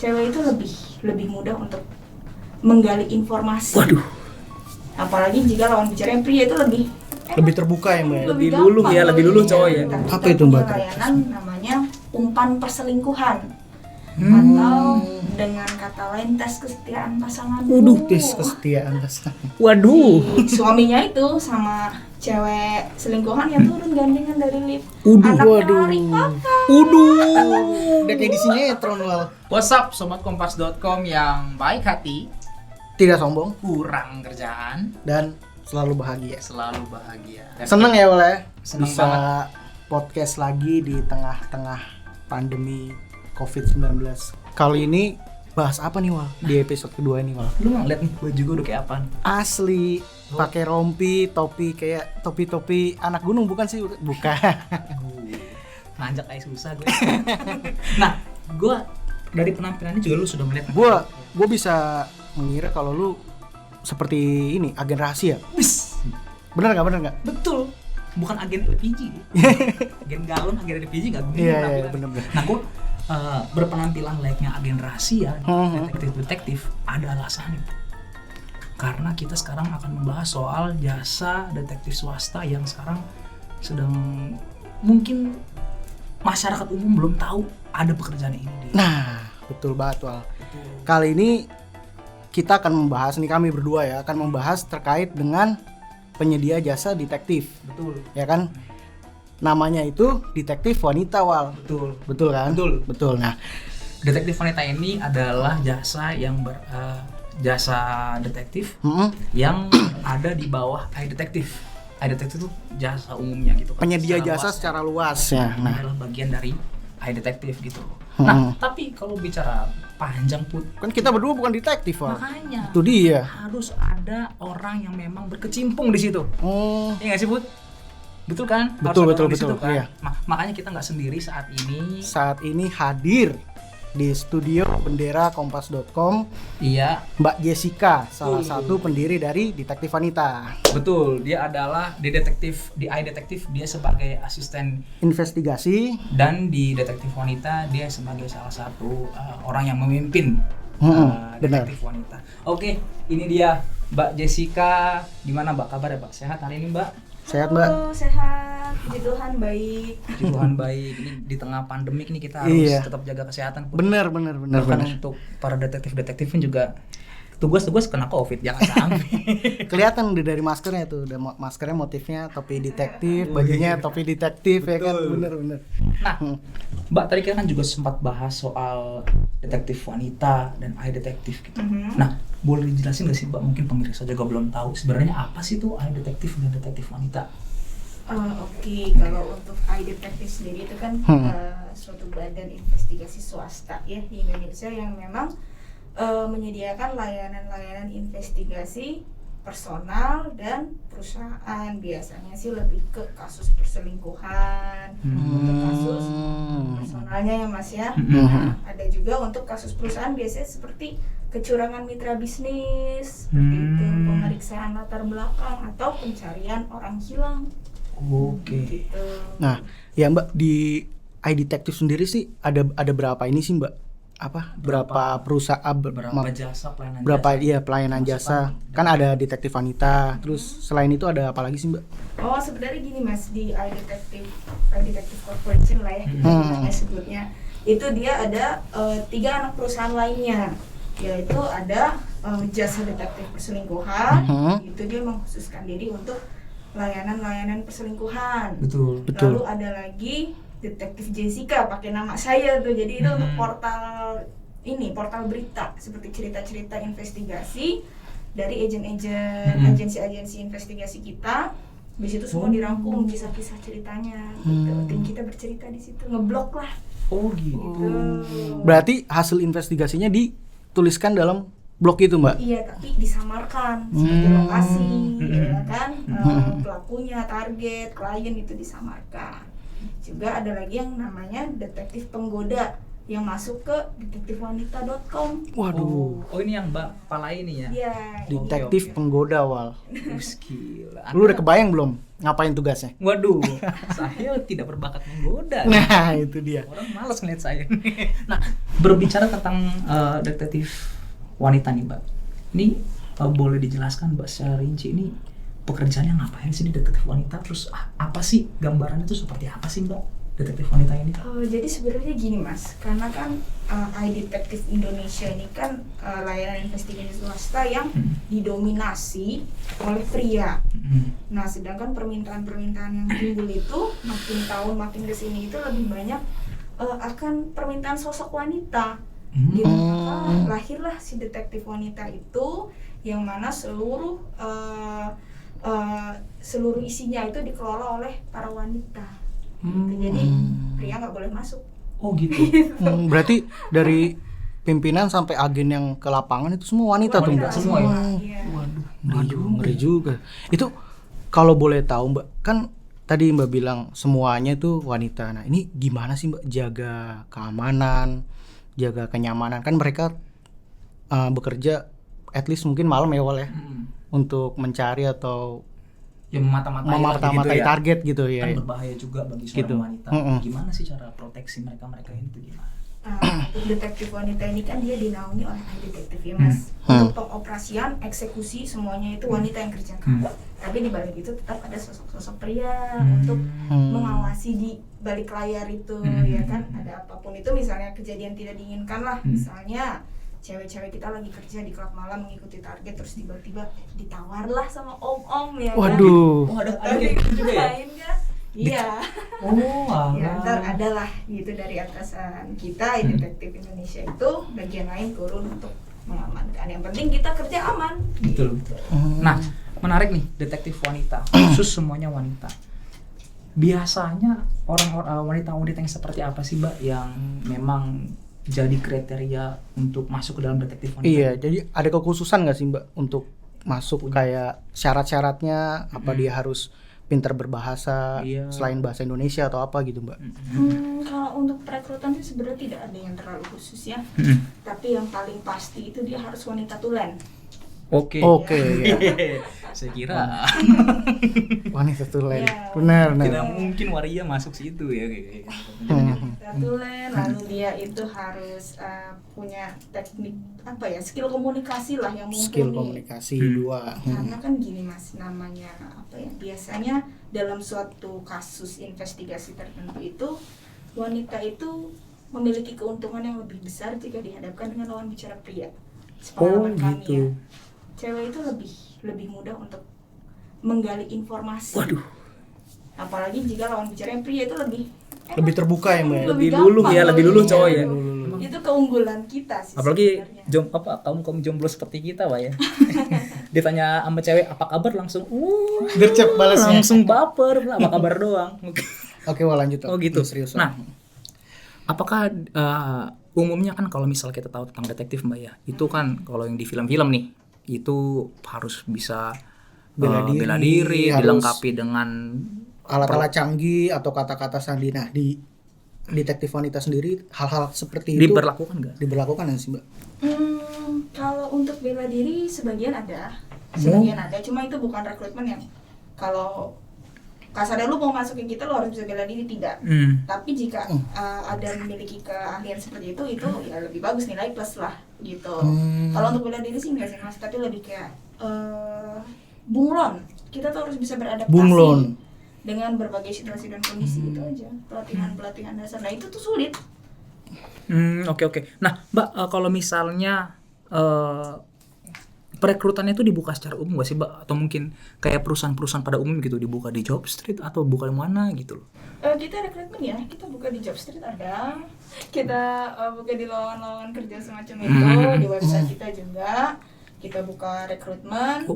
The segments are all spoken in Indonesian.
cewek itu lebih mudah untuk menggali informasi. Waduh. Apalagi jika lawan bicara yang pria itu lebih terbuka ya Mbak. Lebih luluh ya, lebih luluh cowok ya. Apa itu, Mbak? Layanan namanya umpan perselingkuhan. Atau dengan kata lain tes kesetiaan pasangan. Tes kesetiaan pasangan. Waduh. Si suaminya itu sama cewek selingkuhan yang turun gandengan dari lift. Waduh. Lari papa. Udah kayak di sinetron Wal. What's up Sobat Kompas.com yang baik hati, Tidak sombong kurang kerjaan, dan selalu bahagia. selalu bahagia. Dan Seneng ya Wal ya? Seneng Bisa podcast lagi di tengah-tengah pandemi COVID-19. Kali ini bahas apa nih Wal? Di episode kedua ini Wal. lu ngeliat nih baju gue udah kayak apaan? Asli pakai rompi, topi kayak topi-topi anak gunung bukan sih? Bukan. Nanjak aja susah gue. Nah, gue dari penampilannya juga lu sudah melihat. Gua bisa mengira kalau lu seperti ini agen rahasia. Bis. Bener nggak? Betul. Bukan agen LPG. Agen galon, agen LPG nggak gue. Iya, bener. Nah, gue berpenampilan layaknya agen rahasia, detektif ada alasannya. Karena kita sekarang akan membahas soal jasa detektif swasta yang sekarang sedang mungkin masyarakat umum belum tahu ada pekerjaan ini. Nah, betul banget Wal. Kali ini kita akan membahas nih, kami berdua ya akan membahas terkait dengan penyedia jasa detektif. Betul. Ya kan? Namanya itu detektif wanita Wal. Betul kan? Betul. Nah, Detektif wanita ini adalah jasa yang jasa detektif yang ada di bawah iDetektif. iDetektif itu jasa umumnya gitu kan. penyedia jasa secara luas ya. Nah, Nah, adalah bagian dari iDetektif gitu. Nah, tapi kalau bicara panjang Put, kan kita berdua bukan detektif Wal. makanya Itu dia. harus ada orang yang memang berkecimpung di situ. Oh, Iya nggak sih Put? Betul kan? Betul, Harus ada orang di betul, situ kan? iya. Makanya kita nggak sendiri saat ini. saat ini hadir di studio bendera kompas.com Iya, Mbak Jessica, salah satu pendiri dari Detektif Wanita. betul. Dia adalah di iDetektif dia sebagai asisten, Investigasi. dan di detektif wanita dia sebagai salah satu orang yang memimpin Benar. detektif wanita. Oke, ini dia Mbak Jessica. Gimana Mbak kabar ya Mbak? Sehat hari ini Mbak? Sehat Mbak? Halo, sehat. Puji Tuhan baik. Puji Tuhan baik. Ini di tengah pandemik nih kita harus Iya. tetap jaga kesehatan. Bener. Bahkan untuk para detektif pun juga tugas kena COVID, jangan sampai. Kelihatan dari maskernya tuh, maskernya motifnya topi detektif, bajunya topi detektif. Ya kan, bener. Nah, Mbak tadi kita kan juga sempat bahas soal detektif wanita dan iDetektif gitu. Nah, boleh dijelasin nggak sih Mbak, mungkin pemirsa juga belum tahu sebenarnya apa sih tuh iDetektif dan detektif wanita? Oke, kalau untuk iDetektif sendiri itu kan suatu badan investigasi swasta ya di Indonesia yang memang menyediakan layanan-layanan investigasi personal dan perusahaan. Biasanya sih lebih ke kasus perselingkuhan, untuk kasus personalnya ya Mas ya. Nah, ada juga untuk kasus perusahaan biasanya seperti kecurangan mitra bisnis, seperti itu, pemeriksaan latar belakang atau pencarian orang hilang. Oke. Gitu. Nah, ya Mbak, di iDetektif sendiri sih ada berapa ini sih Mbak? Berapa perusahaan, Berapa jasa pelayanan berapa jasa? iya pelayanan jasa? Kan ada detektif wanita, terus selain itu ada apa lagi sih Mbak? Oh, sebenarnya gini Mas, di iDetektif Corporation lah ya kita namanya sebutnya. Itu dia ada 3 anak perusahaan lainnya, yaitu ada jasa detektif perselingkuhan. Itu dia mengkhususkan diri untuk layanan perselingkuhan. Betul. Lalu ada lagi Detektif Jessica, pakai nama saya tuh. Jadi itu untuk portal berita seperti cerita-cerita investigasi dari agensi-agensi investigasi kita. Di situ semua dirangkum kisah-kisah ceritanya gitu. Tim kita bercerita di situ, ngeblok lah. Oh gitu. Berarti hasil investigasinya dituliskan dalam blog itu Mbak? Iya, tapi disamarkan seperti lokasi, ya kan, pelakunya, target, klien itu disamarkan. Juga ada lagi yang namanya detektif penggoda. yang masuk ke detektifwanita.com. Waduh, Oh ini yang Mbak Pala ini ya. Ya, detektif Oke. penggoda Wal. Gila. Lu udah kebayang belum ngapain tugasnya? Waduh, saya tidak berbakat menggoda. Nah, itu dia. Orang malas ngeliat saya. Nah, berbicara tentang detektif wanita nih Mbak. Ini boleh dijelaskan Mbak secara rinci ini pekerjaannya ngapain sih di detektif wanita? Terus apa sih gambarannya itu seperti apa sih Mbak detektif wanita ini? jadi sebenarnya gini Mas, karena kan iDetektif Indonesia ini kan layanan investigasi swasta yang didominasi oleh pria. Nah, sedangkan permintaan-permintaan yang timbul itu makin tahun makin kesini itu lebih banyak akan permintaan sosok wanita. Gitu. Maka lahirlah si detektif wanita itu yang mana seluruh isinya itu dikelola oleh para wanita. Gitu. Jadi pria nggak boleh masuk. Oh gitu. Berarti dari pimpinan sampai agen yang ke lapangan itu semua wanita tuh Mbak? semua ya? Iya. Waduh, Ngeri juga. Itu kalau boleh tahu Mbak, kan tadi Mbak bilang semuanya itu wanita. Nah, ini gimana sih Mbak jaga keamanan, jaga kenyamanan? Kan mereka bekerja at least mungkin malam ya Wal ya, untuk mencari atau Ya memata-matai memata-matai target gitu ya. Kan berbahaya juga bagi seorang Gitu. wanita. Gimana sih cara proteksi mereka ini tuh gimana? Untuk detektif wanita ini kan dia dinaungi oleh iDetektif ya Mas. Untuk pengoperasian, eksekusi semuanya itu wanita yang kerjakan. Tapi di balik itu tetap ada sosok-sosok pria untuk mengawasi di balik layar itu ya kan. Ada apapun itu, misalnya kejadian tidak diinginkan lah, misalnya cewek-cewek kita lagi kerja di klub malam mengikuti target terus tiba-tiba ditawar lah sama om-om ya kan. Waduh. Oh ada kayak gitu juga ya? Lain kan? Iya. Oh Ya, ntar alah. adalah gitu dari atasan kita, detektif Indonesia itu bagian lain turun untuk mengamankan. Yang penting kita kerja aman. Betul. Nah, menarik nih detektif wanita, khusus semuanya wanita. Biasanya orang-orang wanita-wanita yang seperti apa sih Mbak yang memang jadi kriteria untuk masuk ke dalam detektif wanita? Iya, jadi ada kekhususan nggak sih Mbak untuk masuk kayak syarat-syaratnya apa dia harus pintar berbahasa Iya. selain bahasa Indonesia atau apa gitu Mbak? Kalau untuk perekrutan sih sebenarnya tidak ada yang terlalu khusus ya. Tapi yang paling pasti itu dia harus wanita tulen. Oke. Oke, ya. Saya kira Wanita tulen. Iya. Benar. tidak mungkin waria masuk situ ya kayak. Wanita tulen, lalu dia itu harus punya teknik apa ya, skill komunikasi lah yang Skill mumpuni. komunikasi dua. Karena kan gini Mas, namanya apa ya, biasanya dalam suatu kasus investigasi tertentu itu wanita itu memiliki keuntungan yang lebih besar jika dihadapkan dengan lawan bicara pria. Sepengalaman kami gitu. ya, cewek itu lebih mudah untuk menggali informasi. Waduh. Apalagi jika lawan bicara yang pria itu lebih terbuka ya Mbak ya? Lebih luluh ya, lebih luluh cowok ya. Itu keunggulan kita sih Apalagi sebenarnya. kaum jomblo seperti kita Pak ya. Ditanya sama cewek apa kabar langsung Gercep balasnya. langsung baper, apa kabar doang. Oke, Wal lanjut. Oh gitu. Serius. Nah, apakah umumnya kan kalau misal kita tahu tentang detektif Mbak ya, itu kan kalau yang di film-film nih, itu harus bisa Bela bela diri, diri, harus dilengkapi dengan alat-alat canggih atau kata-kata sandi. Nah, di detektif wanita sendiri hal-hal seperti itu diberlakukan nggak? diberlakukan nggak sih Mbak? Kalau untuk bela diri sebagian ada, cuma itu bukan rekrutmen yang kalau kasarnya lu mau masukin kita lu harus bisa bela diri, tidak. Tapi jika ada memiliki keahlian seperti itu ya lebih bagus, nilai plus lah gitu. Kalau untuk bela diri sih enggak sih Mas, tapi lebih kayak bunglon. Kita tuh harus bisa beradaptasi Bunglon. dengan berbagai situasi dan kondisi, itu aja. Pelatihan dasar. Nah, itu tuh sulit. Oke. Nah, Mbak, kalau misalnya perekrutannya itu dibuka secara umum nggak sih, Mbak? Atau mungkin kayak perusahaan-perusahaan pada umum gitu, dibuka di Jobstreet atau buka di mana gitu loh? Kita rekrutmen ya, kita buka di Jobstreet ada, kita buka di lowongan kerja semacam itu, di website kita juga, kita buka rekrutmen.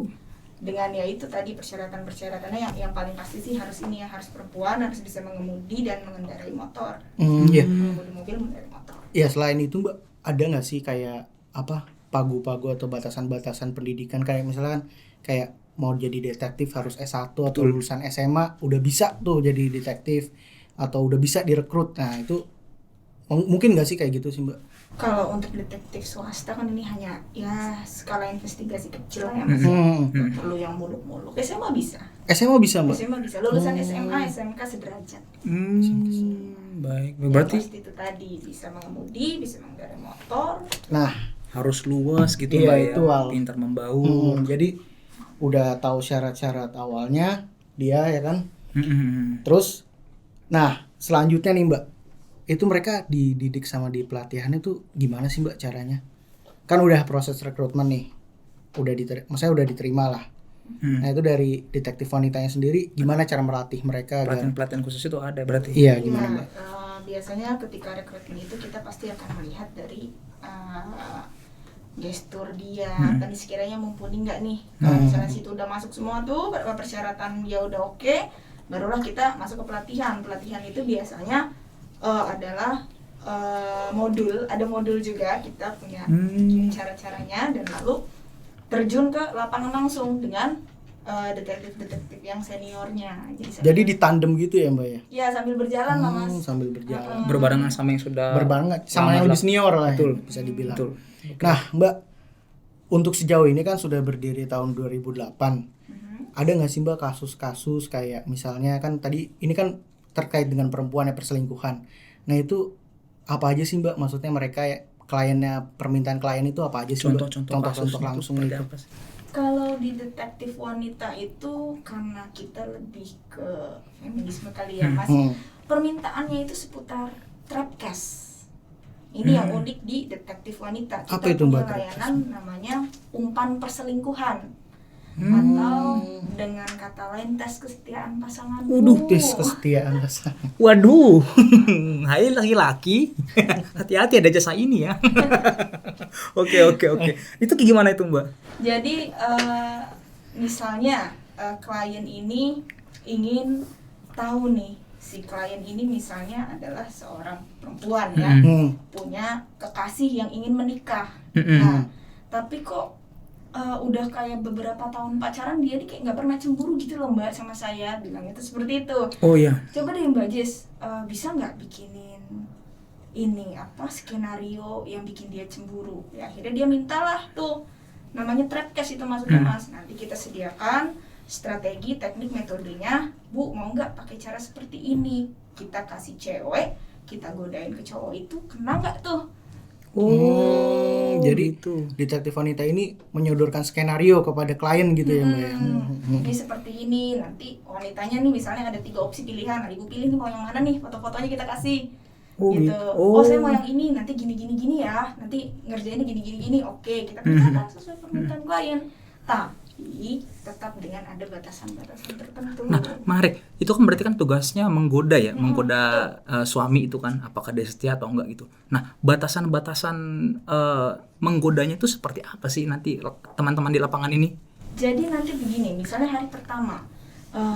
Dengan ya itu tadi persyaratan-persyaratannya yang paling pasti sih harus ini ya, harus perempuan, harus bisa mengemudi dan mengendarai motor. Iya. Mengemudi mobil, mengendarai motor. Ya, selain itu Mbak, ada nggak sih kayak apa pagu-pagu atau batasan-batasan pendidikan, kayak misalkan kayak mau jadi detektif harus S1 atau lulusan SMA udah bisa tuh jadi detektif atau udah bisa direkrut. Nah, itu Mungkin nggak sih kayak gitu sih Mbak? Kalau untuk detektif swasta kan ini hanya ya skala investigasi kecil ya Mas. Nggak perlu yang muluk-muluk. SMA bisa. SMA bisa Mbak? SMA bisa. Lulusan SMA, SMK sederajat. Baik. Yang Berarti pasti itu tadi bisa mengemudi, bisa mengendarai motor. Nah, harus luas gitu iya, Mbak ya. itu, Wal. Pintar membaur. jadi udah tahu syarat-syarat awalnya dia ya kan. Terus, nah selanjutnya nih Mbak, itu mereka dididik sama di pelatihannya tuh gimana sih Mbak caranya? Kan udah proses rekrutmen nih, maksudnya udah diterima lah. Nah itu dari detektif wanitanya sendiri, gimana cara melatih mereka? Pelatihan khusus itu ada berarti? Iya gimana Mbak? Biasanya ketika rekrutmen itu kita pasti akan melihat dari gestur dia, dan sekiranya mumpuni nggak nih. Kalau misalnya situ udah masuk semua tuh, persyaratan dia udah oke, barulah kita masuk ke pelatihan. Pelatihan itu biasanya adalah ada modul juga, kita punya cara-caranya, dan lalu terjun ke lapangan langsung dengan detektif-detektif yang seniornya. Jadi ditandem gitu ya Mbak ya? Ya sambil berjalan lah Mas. Sambil berjalan. Berbarengan sama yang sudah Sama yang lebih senior lah. Betul. Ya, bisa dibilang. Betul. Nah Mbak, untuk sejauh ini kan sudah berdiri tahun 2008. Ada nggak sih Mbak kasus-kasus kayak misalnya kan tadi ini kan terkait dengan perempuan ya, perselingkuhan. Nah itu apa aja sih Mbak? Maksudnya mereka kliennya, permintaan klien itu apa aja sih Mbak? Contoh-contoh langsung itu. Kalau di detektif wanita itu karena kita lebih ke feminisme kali ya Mas. Permintaannya itu seputar trap case. Ini yang unik di detektif wanita. Kita apa itu punya Mbak? layanan namanya umpan perselingkuhan. Atau dengan kata lain tes kesetiaan pasangan. Tes kesetiaan pasangan. Waduh, hai laki-laki, hati-hati ada jasa ini ya. Oke. Itu gimana itu Mbak? Jadi misalnya klien ini ingin tahu nih, si klien ini misalnya adalah seorang perempuan ya, punya kekasih yang ingin menikah. Nah, tapi kok udah kayak beberapa tahun pacaran dia kayak nggak pernah cemburu gitu loh Mbak sama saya, bilang itu seperti itu. Oh iya. Coba deh Mbak Jess, bisa nggak bikinin ini skenario yang bikin dia cemburu? Ya akhirnya dia mintalah tuh, namanya trap case itu maksudnya Mas. Nanti kita sediakan strategi, teknik, metodenya. Bu mau nggak pakai cara seperti ini? Kita kasih cewek, kita godain ke cowok itu, kena nggak tuh? Jadi itu detektif wanita ini menyodorkan skenario kepada klien gitu ya Mbak ya. Jadi seperti ini, nanti wanitanya nih misalnya ada 3 opsi pilihan. Nah, ibu pilih nih mau yang mana nih, foto-fotonya kita kasih. Gitu. Saya mau yang ini, nanti gini ya. Nanti ngerjainnya gini. Oke, kita kerjakan sesuai permintaan klien. Tapi tetap dengan ada batasan-batasan tertentu. Nah, menarik. Itu kan berarti kan tugasnya menggoda ya, menggoda suami itu kan, apakah dia setia atau enggak gitu. Nah, batasan-batasan menggodanya itu seperti apa sih nanti teman-teman di lapangan ini? Jadi nanti begini, misalnya hari pertama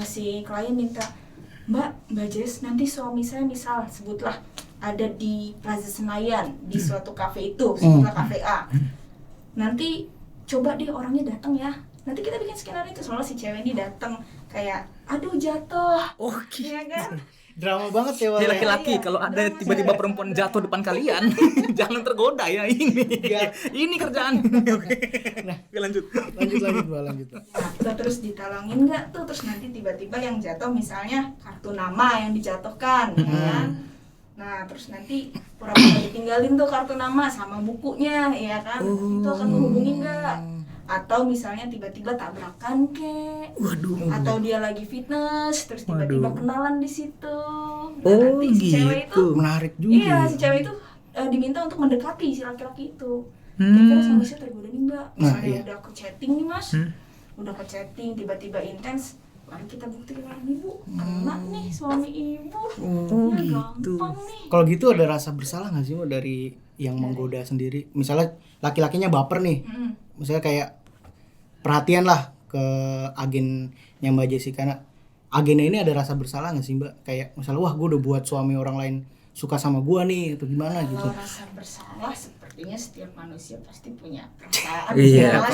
si klien minta, Mbak Jess, nanti suami saya misal sebutlah ada di Plaza Senayan di suatu kafe itu, sebutlah kafe A. Nanti coba deh orangnya datang ya. Nanti kita bikin skenario itu, soalnya si cewek ini datang kayak aduh jatuh. Oke. Ya kan? Drama banget ya Wal. Jadi laki-laki kalau ada tiba-tiba perempuan jatuh depan kalian, jangan tergoda ya ini. Ini kerjaan. Oke. Nah, lanjut Lanjut. Nah, kita terus ditalangin nggak tuh, terus nanti tiba-tiba yang jatuh misalnya kartu nama yang dijatuhkan, ya kan? Nah, terus nanti pura-pura ditinggalin tuh kartu nama sama bukunya, ya kan? Itu akan menghubungi nggak? Atau misalnya tiba-tiba tabrakan kek, atau dia lagi fitness terus tiba-tiba kenalan di situ. Nah, nanti si cewek itu menarik juga. Iya, si cewek itu diminta untuk mendekati si laki-laki itu. Kira-kira suami saya tergoda nih Mbak. Misalnya udah ke chatting nih Mas, udah ke chatting tiba-tiba intens. Mari kita buktikan ibu, kena nih suami ibu. Gampang nih. Kalau gitu ada rasa bersalah nggak sih Mbak dari yang menggoda sendiri? Misalnya laki-lakinya baper nih. Misalnya kayak perhatian lah ke agennya Mbak Jessica. Nah, agennya ini ada rasa bersalah nggak sih Mbak? Kayak misalnya wah gue udah buat suami orang lain suka sama gue nih atau gimana gitu. Kalau rasa bersalah sepertinya setiap manusia pasti punya perasaan. Iya,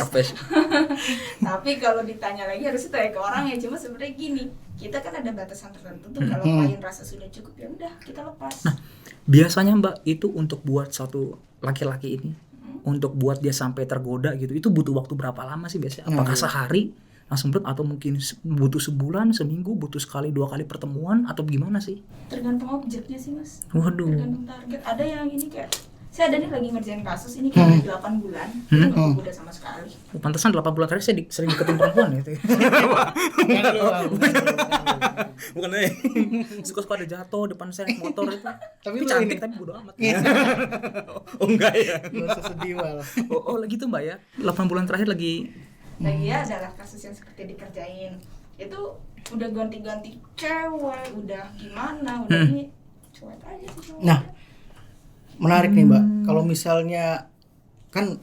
Tapi kalau ditanya lagi harus tanya ke orang ya. Cuma sebenarnya gini, kita kan ada batasan tertentu tuh. Kalau klien rasa sudah cukup ya udah kita lepas. Nah, biasanya Mbak itu untuk buat satu laki-laki ini, untuk buat dia sampai tergoda gitu, itu butuh waktu berapa lama sih biasanya? Apakah sehari langsung berat, atau mungkin butuh sebulan, seminggu, butuh sekali 2 kali pertemuan, atau gimana sih? Tergantung objeknya sih Mas. Waduh. Tergantung target. Ada yang ini kayak saya ada nih lagi ngerjain kasus ini kayak 8 bulan, itu nggak kegoda sama sekali. Pantesan 8 bulan terakhir saya sering deketin perempuan gitu. Bukan suka-suka ada jatuh depan saya naik motor itu. Tapi cantik tapi bodo amat. Oh enggak ya. Gak usah sedih Wal. Oh lagi tuh Mbak ya. 8 bulan terakhir lagi. Ya adalah kasus yang seperti dikerjain. Itu udah ganti-ganti cewek, udah gimana, udah ini cuek aja sih. Nah, menarik nih Mbak, kalau misalnya kan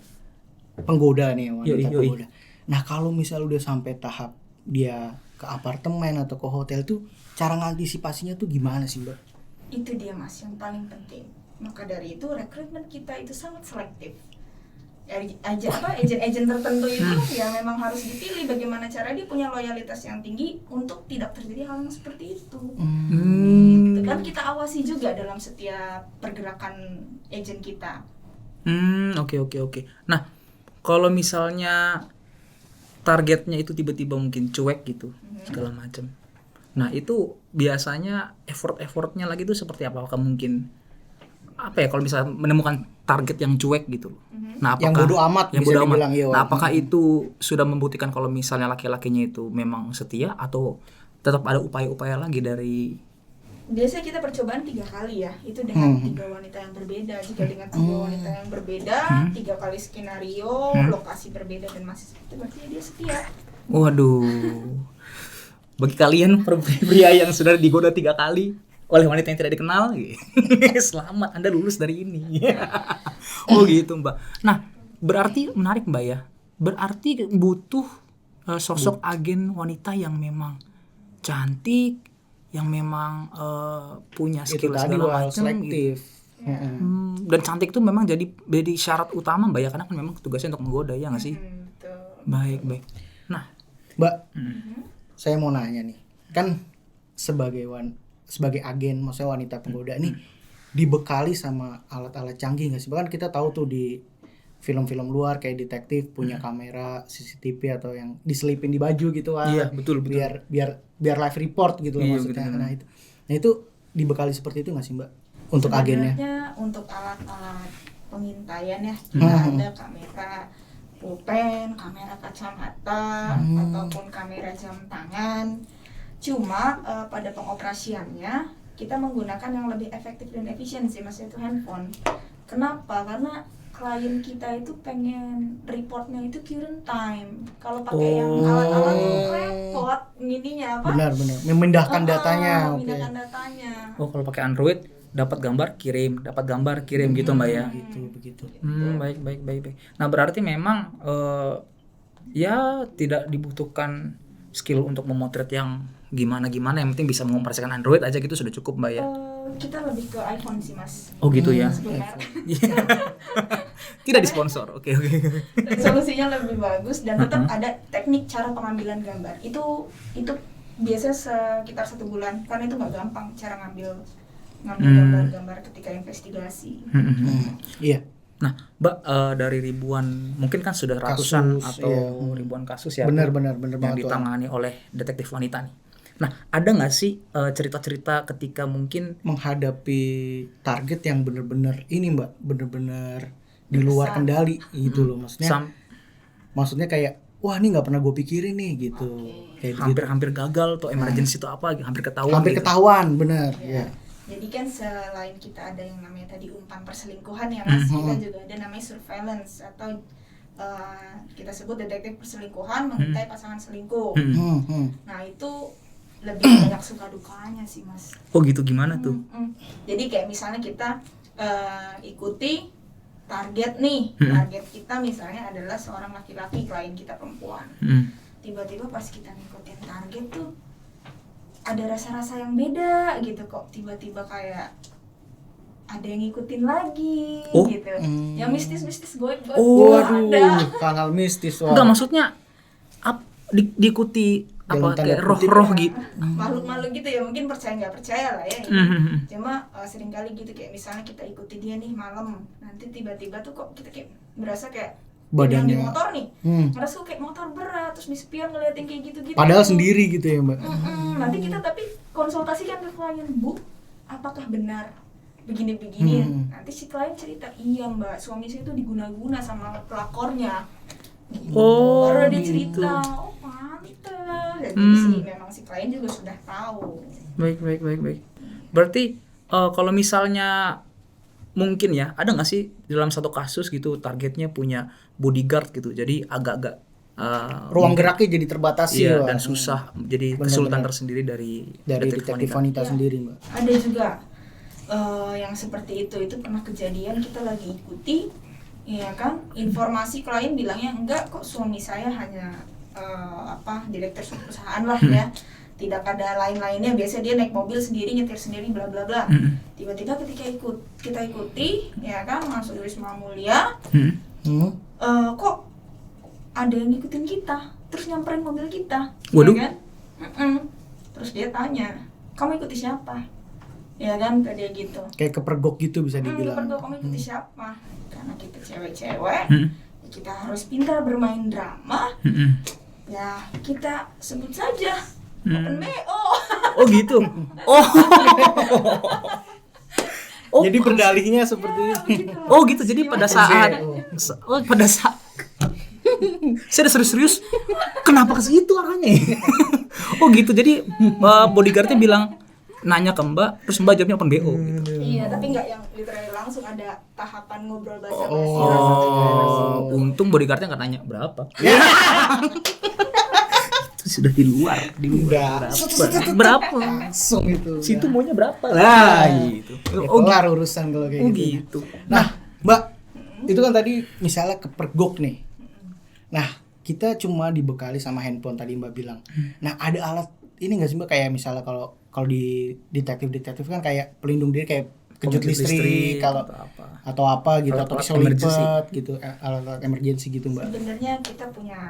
penggoda nih wanita Yoi. penggoda. Nah kalau misal udah sampai tahap dia ke apartemen atau ke hotel tuh, cara ngantisipasinya tuh gimana sih Mbak? Itu dia Mas yang paling penting. Maka dari itu rekrutmen kita itu sangat selektif. Agen-agen tertentu itu ya memang harus dipilih bagaimana cara dia punya loyalitas yang tinggi untuk tidak terjadi hal yang seperti itu. Gitu kan kita awasi juga dalam setiap pergerakan agen kita. Oke. Nah, kalau misalnya targetnya itu tiba-tiba mungkin cuek gitu, segala macam. Nah, itu biasanya effortnya lagi itu seperti apa? Apakah mungkin apa ya kalau misalnya menemukan target yang cuek gitu loh. Nah, apakah Yang bodo amat yang bisa bodo amat. dibilang, iya, Nah, apakah itu sudah membuktikan kalau misalnya laki-lakinya itu memang setia, atau tetap ada upaya-upaya lagi dari Biasanya kita percobaan 3 kali ya, itu dengan 3 wanita yang berbeda. Jika dengan 3 wanita yang berbeda, 3 kali skenario, lokasi berbeda dan masih seperti berarti dia setia. Waduh. Bagi kalian pria yang sudah digoda 3 kali oleh wanita yang tidak dikenal, selamat, Anda lulus dari ini. Oh gitu Mbak. Nah, berarti menarik Mbak ya. Berarti butuh sosok agen wanita yang memang cantik, yang memang punya skill Itu tadi segala macam selektif. gitu. Dan cantik itu memang jadi syarat utama Mbak ya, karena kan memang tugasnya untuk menggoda ya nggak sih? Betul. Baik. Nah, Mbak, saya mau nanya nih, kan sebagai agen, maksudnya wanita penggoda nih dibekali sama alat-alat canggih nggak sih? Bahkan kita tahu tuh di film-film luar kayak detektif punya kamera CCTV atau yang diselipin di baju gitu kan? Iya, betul. Biar live report gitu loh Iya, maksudnya. betul. Nah itu dibekali seperti itu nggak sih Mbak untuk agennya? Sebenarnya untuk alat-alat pengintaian ya, kita ada kamera pulpen, kamera kacamata, ataupun kamera jam tangan. Cuma pada pengoperasiannya kita menggunakan yang lebih efektif dan efisien sih Mas, itu handphone. Kenapa? Karena klien kita itu pengen reportnya itu current time. Kalau pakai yang alat-alat itu repot gininya apa? Benar. Memindahkan datanya. Oke. Memindahkan datanya. Oh, kalau pakai Android dapat gambar kirim gitu Mbak ya. Begitu. Baik. Nah, berarti memang ya tidak dibutuhkan skill untuk memotret yang gimana, yang penting bisa mengoperasikan Android aja gitu sudah cukup Mbak ya. Kita lebih ke iPhone sih Mas. Oh gitu ya. Sebenarnya. Tidak disponsor. Oke. Solusinya lebih bagus dan tetap ada teknik cara pengambilan gambar. Itu biasanya sekitar 1 bulan karena itu nggak gampang cara ngambil gambar-gambar ketika investigasi. Iya. Nah, Mbak, dari ribuan, mungkin kan sudah ratusan Kasus, atau iya. ribuan kasus ya Benar yang banget tuh. ditangani oleh detektif wanita nih. Nah, ada nggak sih cerita-cerita ketika mungkin Menghadapi target yang benar-benar ini Mbak, benar-benar di luar kendali gitu loh maksudnya. Maksudnya kayak wah ini nggak pernah gue pikirin nih gitu. Kayak gitu. hampir gagal atau emergency itu apa, hampir ketahuan Hampir gitu. ketahuan, benar. Ya. Jadi kan selain kita ada yang namanya tadi umpan perselingkuhan ya Mas, kita juga ada namanya surveillance atau kita sebut detektif perselingkuhan mengintai pasangan selingkuh. Nah itu lebih banyak suka dukanya sih Mas. Oh gitu, gimana tuh? Jadi kayak misalnya kita ikuti target nih, target kita misalnya adalah seorang laki-laki, klien kita perempuan. Tiba-tiba pas kita ngikutin target tuh ada rasa-rasa yang beda gitu, kok tiba-tiba kayak ada yang ngikutin lagi gitu. Yang mistis-mistis Waduh, hal mistis. Enggak, maksudnya diikuti dalam apa tanda kayak kutip. roh-roh gitu. Makhluk-makhluk gitu ya, mungkin percaya nggak percaya lah ya ini. Cuma seringkali gitu, kayak misalnya kita ikuti dia nih malam, nanti tiba-tiba tuh kok kita kayak berasa kayak Badannya. yang di motor nih, Hmm. ngerasa kok kayak motor berat, terus di spion ngeliatin kayak gitu-gitu. Padahal sendiri gitu ya Mbak. Nanti kita tapi konsultasikan ke klien, Bu, apakah benar begini-begini? Nanti si klien cerita, iya Mbak, suami saya itu diguna-guna sama pelakornya. Gitu. Oh, Baru dia gitu. cerita, oh pantes. Jadi sih memang si klien juga sudah tahu. Baik. Berarti kalau misalnya mungkin ya, ada nggak sih dalam satu kasus gitu targetnya punya bodyguard gitu, jadi agak-agak Ruang geraknya jadi terbatasi iya, Mbak. dan susah, jadi Benar-benar. kesulitan tersendiri dari Detektif wanita Ya. sendiri Mbak. Ada juga yang seperti itu pernah kejadian, kita lagi ikuti, ya kan, informasi klien bilangnya enggak kok, suami saya hanya direktur suatu perusahaan lah ya, tidak ada lain-lainnya, biasa dia naik mobil sendiri, nyetir sendiri, bla bla bla. Tiba-tiba ketika kita ikuti, ya kan, masuk dari Wisma Mulia, kok ada yang ngikutin kita, terus nyamperin mobil kita. Waduh. Ya kan? Terus dia tanya, kamu ikuti siapa? Ya kan, ke dia gitu. Kayak kepergok gitu bisa dibilang. Berdua, kamu ikuti siapa? Karena kita cewek-cewek, ya kita harus pintar bermain drama. Ya kita sebut saja Open BO. Oh gitu. Oh. Jadi berdalihnya seperti itu. Begitu. Oh gitu. Jadi pada saat saya udah serius-serius, kenapa ke situ arahnya? Oh gitu. Jadi bodyguardnya bilang, nanya ke Mbak, terus Mbak jawabnya Open BO gitu. Iya, tapi nggak yang literally langsung, ada tahapan ngobrol basa-basi. Oh, untung bodyguardnya nggak nanya berapa. Itu sudah di luar Udah. berapa? Langsung itu. Situ maunya berapa? Lah gitu. Ya, Oh kelar urusan kalau kayak Oh gitu. gitu. Nah, Mbak, itu kan tadi misalnya kepergok nih. Nah, kita cuma dibekali sama handphone tadi Mbak bilang. Nah, ada alat ini nggak sih Mbak, kayak misalnya kalau di detektif kan kayak pelindung diri, kayak kejut Pembangkit listrik kalau atau apa gitu, atau Alat-alat pisau emergency. lipat gitu, alat emergency gitu Mbak. Sebenarnya kita punya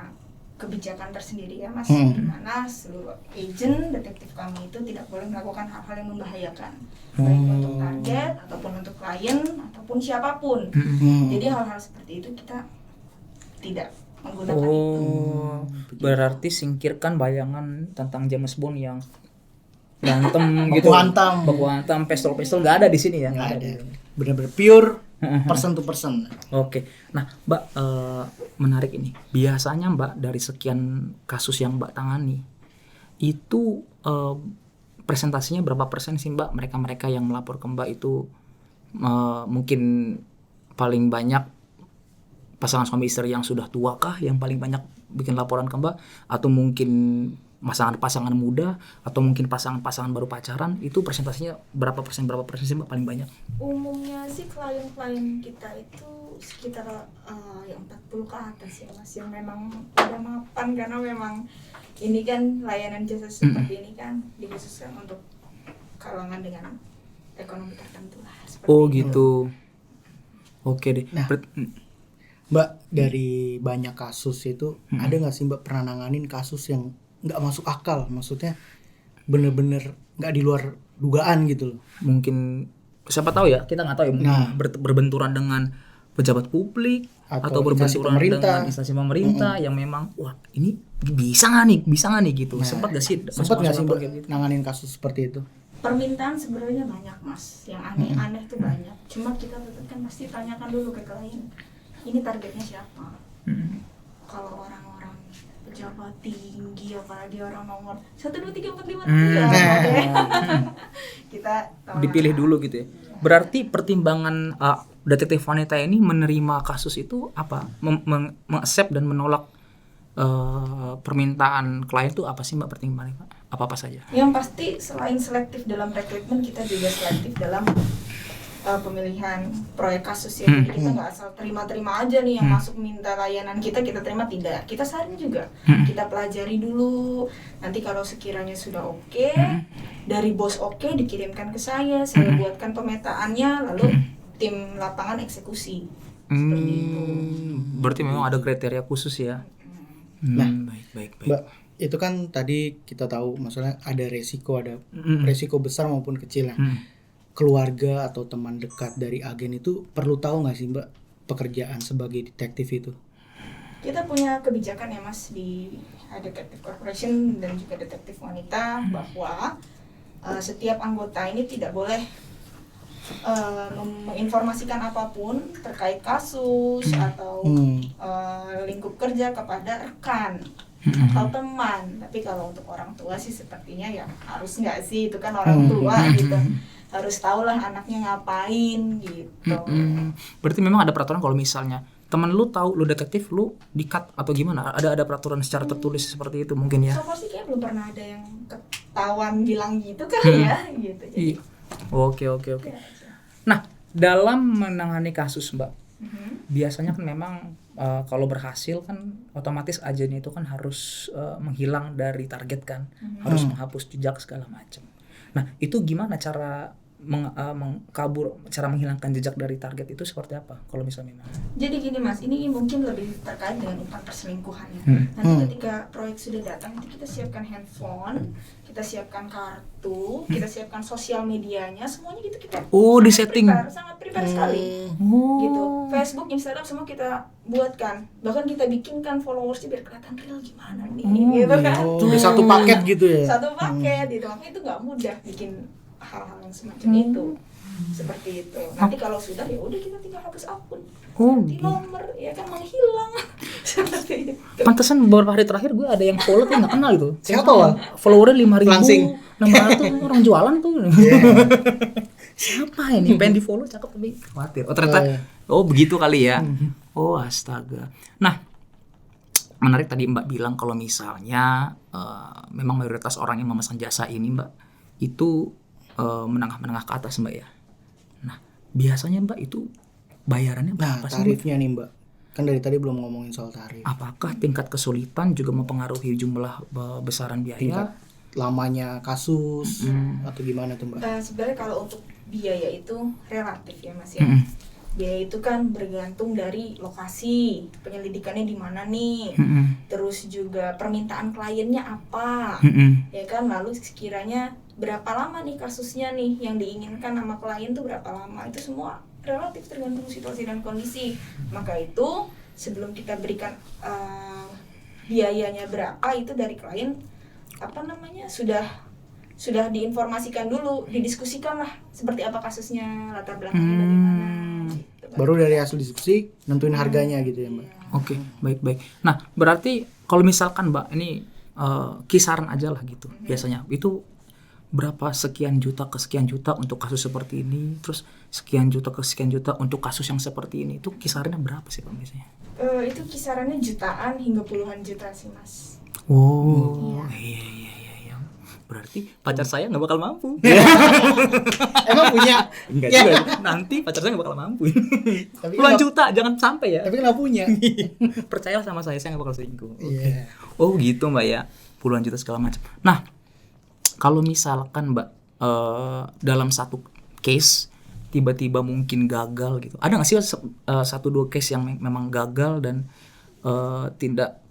kebijakan tersendiri ya Mas, Hmm. di mana seluruh agent detektif kami itu tidak boleh melakukan hal-hal yang membahayakan, baik untuk target ataupun untuk klien ataupun siapapun. Jadi hal-hal seperti itu kita tidak menggunakan itu. Oh, berarti singkirkan bayangan tentang James Bond yang berantem gitu. Baku hantam, pistol nggak ada di sini ya. Nggak ada. Bener-bener pure person to person. Oke, nah Mbak, menarik ini. Biasanya Mbak, dari sekian kasus yang Mbak tangani, itu presentasinya berapa persen sih Mbak, mereka-mereka yang melapor ke Mbak itu mungkin paling banyak pasangan suami istri yang sudah tua kah yang paling banyak bikin laporan ke Mbak, atau mungkin pasangan muda, atau mungkin pasangan baru pacaran, itu presentasinya berapa persen sih Mbak paling banyak? Umumnya sih klien-klien kita itu sekitar yang 40 ke atas ya Mas, yang memang udah mapan, karena memang ini kan layanan jasa seperti ini kan dikhususkan untuk kalangan dengan ekonomi tertentu lah, seperti Oh itu. gitu. Oke deh. Nah, Mbak, dari banyak kasus itu ada nggak sih Mbak pernah nanganin kasus yang nggak masuk akal, maksudnya bener-bener nggak di luar dugaan gitu loh? Mungkin siapa tahu ya, kita nggak tahu ya, mungkin Nah. berbenturan dengan pejabat publik Atau atau instansi berbenturan pemerintah. dengan instansi pemerintah yang memang, wah ini bisa nggak nih gitu. Sempat nggak sih? Sempat nggak sih masuk-masuk Mbak kayak gitu? nanganin kasus seperti itu? Permintaan sebenarnya banyak Mas, yang aneh-aneh tuh banyak. Cuma kita tetap kan pasti tanyakan dulu ke klien, ini targetnya siapa? Kalau orang-orang pejabat tinggi, apalagi orang nomor 1, 2, 3, 4, 5, kita tahu Dipilih dulu gitu ya. Berarti pertimbangan detektif wanita ini menerima kasus itu apa? Meng-accept dan menolak permintaan klien itu apa sih Mbak pertimbangannya Pak? Apa saja? Yang pasti selain selektif dalam rekrutmen, kita juga selektif dalam pemilihan proyek kasus ya. Jadi kita nggak asal terima-terima aja nih yang masuk minta layanan kita terima, tidak. Kita saring juga. Kita pelajari dulu. Nanti kalau sekiranya sudah oke, dari bos oke, dikirimkan ke saya buatkan pemetaannya, lalu tim lapangan eksekusi. Seperti itu. Berarti memang ada kriteria khusus ya. Nah, baik. Mbak, itu kan tadi kita tahu maksudnya ada resiko, ada Mm-mm. resiko besar maupun kecil. Nah, keluarga atau teman dekat dari agen itu perlu tahu nggak sih Mbak pekerjaan sebagai detektif itu? Kita punya kebijakan ya Mas di Detective Corporation dan juga detektif wanita bahwa setiap anggota ini tidak boleh menginformasikan apapun terkait kasus atau lingkup kerja kepada rekan atau teman. Tapi kalau untuk orang tua sih sepertinya ya harus nggak sih, itu kan orang tua gitu, harus tahulah anaknya ngapain gitu. Berarti memang ada peraturan kalau misalnya temen lu tahu lu detektif, lu di-cut atau gimana? Ada peraturan secara tertulis seperti itu mungkin ya? So far sih kayak belum pernah ada yang ketahuan bilang gitu kali ya gitu. Jadi, Iya. Oke. Nah, dalam menangani kasus Mbak, biasanya kan memang kalau berhasil kan otomatis agennya itu kan harus menghilang dari target kan, harus menghapus jejak segala macam. Nah, itu gimana cara cara menghilangkan jejak dari target itu seperti apa kalau misalnya memang? Jadi gini Mas, ini mungkin lebih terkait dengan umpan perselingkuhan ya. Nanti ketika proyek sudah datang, nanti kita siapkan handphone, kita siapkan kartu, kita siapkan sosial medianya, semuanya gitu kita. Di setting. Sangat prepare sekali. Gitu. Facebook, Instagram semua kita buatkan. Bahkan kita bikinkan followersnya biar kelihatan real gimana nih, gitu kan. Sudah satu paket gitu ya. Satu paket gitu. Makanya itu nggak mudah bikin hal-hal yang semacam itu. Seperti itu. Nanti kalau sudah ya udah kita tinggal hapus akun. Ganti nomor ya kan menghilang. Seperti itu. Pantesan beberapa hari terakhir gue ada yang follow tapi nggak kenal itu. Siapa, Wak? Followernya 5.000, Langsing. 600, orang jualan tuh. Siapa ini? Pengen di follow cakep tapi khawatir. Ternyata begitu kali ya. Astaga. Nah, menarik tadi Mbak bilang kalau misalnya memang mayoritas orang yang memesan jasa ini Mbak itu menengah ke atas Mbak ya. Nah, biasanya Mbak itu bayarannya berapa sih? Tarifnya nih Mbak. Kan dari tadi belum ngomongin soal tarif. Apakah tingkat kesulitan juga mempengaruhi jumlah besaran biaya? Tingkat lamanya kasus atau gimana tuh Mbak? Sebenarnya kalau untuk biaya itu relatif ya Mas ya. Biaya itu kan bergantung dari lokasi, penyelidikannya di mana nih, terus juga permintaan kliennya apa, ya kan, lalu sekiranya berapa lama nih kasusnya nih yang diinginkan sama klien tuh berapa lama, itu semua relatif tergantung situasi dan kondisi. Maka itu sebelum kita berikan biayanya berapa itu dari klien sudah diinformasikan dulu, didiskusikan lah seperti apa kasusnya, latar belakangnya bagaimana. Gitu. Baru dari hasil diskusi nentuin harganya gitu ya Mbak. Oke, baik. Nah, berarti kalau misalkan Mbak ini kisaran aja lah gitu. Biasanya itu berapa sekian juta ke sekian juta untuk kasus seperti ini, terus sekian juta ke sekian juta untuk kasus yang seperti ini. Itu kisarannya berapa sih Pak biasanya? Itu kisarannya jutaan hingga puluhan juta sih Mas. Iya. Berarti pacar saya nggak bakal mampu. Emang punya? Enggak juga. Nanti pacar saya nggak bakal mampu. Puluhan juta, jangan sampai ya. Tapi nggak punya. Percayalah sama saya nggak bakal selingkuh. Iya. Gitu Mbak ya. Puluhan juta segala macam. Nah, kalau misalkan Mbak dalam satu case tiba-tiba mungkin gagal gitu. Ada nggak sih 1-2 case yang memang gagal dan tidak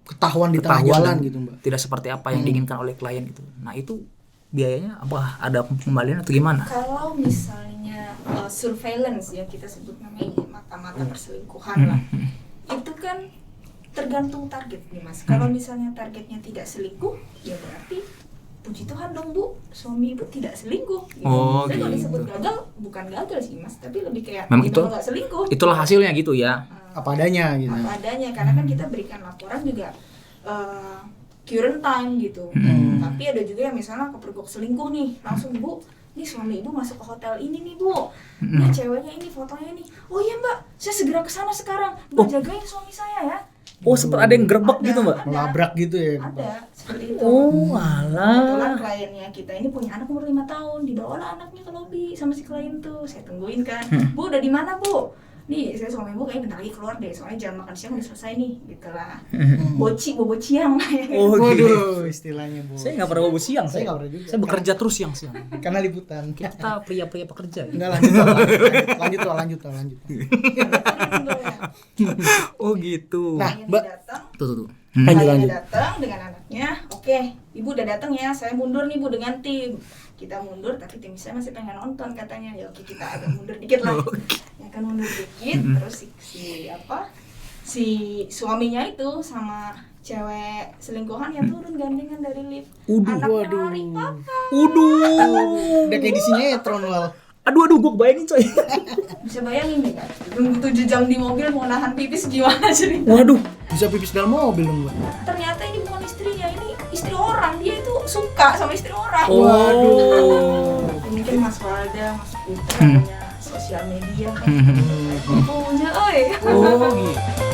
Ketahuan di tengah jalan gitu Mbak. tidak seperti apa yang diinginkan oleh klien gitu. Nah, itu biayanya apa, ada pengembalian atau gimana? Kalau misalnya surveillance ya kita sebut namanya mata-mata perselingkuhan lah, itu kan tergantung target nih Mas. Kalau misalnya targetnya tidak selingkuh, ya berarti puji Tuhan dong Bu, suami Ibu tidak selingkuh. Gitu. Jadi kalau disebut gagal, bukan gagal sih Mas, tapi lebih kayak memang itu nggak selingkuh. Itulah hasilnya gitu ya. Apa adanya gitu. Apa adanya, karena kan kita berikan laporan juga current time gitu. Tapi ada juga yang misalnya kepergok selingkuh nih, langsung Bu, nih suami Ibu masuk ke hotel ini nih Bu, nih ceweknya ini, fotonya nih, oh iya Mbak, saya segera ke sana sekarang, Mbak jagain suami saya ya. Sempat ada yang gerbek gitu Mbak? Melabrak gitu ya. Ada, seperti itu. Alah. Kebetulan kliennya kita ini punya anak umur 5 tahun, dibawalah anaknya ke lobi sama si klien tuh, saya tungguin kan, Bu udah di mana Bu? Nih saya suami Ibu kayaknya bentar lagi keluar deh, soalnya jam makan siang udah selesai nih, gitulah. Bobo ciang. Waduh, istilahnya Bu. Saya nggak pernah bobo siang. Saya nggak pernah juga. Saya bekerja terus siang-siang. Karena liputan. Kita pria-pria pekerja. Enggak, lanjut. Gitu. Nah, Klien Mbak, datang, Tuh. Lanjut. datang dengan anaknya, oke, ibu udah datang ya, saya mundur nih bu dengan tim. Kita mundur tapi tim saya masih pengen nonton katanya, ya oke kita agak mundur dikit lah. Ya kan mundur dikit, terus si suaminya itu sama cewek selingkuhannya turun gandengan dari lift. Anaknya lari, papa. Udah kayak di sinetron Wal. Aduh, gue bayangin coy. Bisa bayangin deh kan, nunggu 7 jam di mobil mau nahan pipis gimana cerita. Waduh, bisa pipis dalam mobil dong Mbak. Ternyata ini bukan istrinya, ini istri orang, dia itu suka sama istri orang. Waduh. Ini kan Mas Walda, Mas Putra punya sosial media kan. Punya, oi. Oh gitu.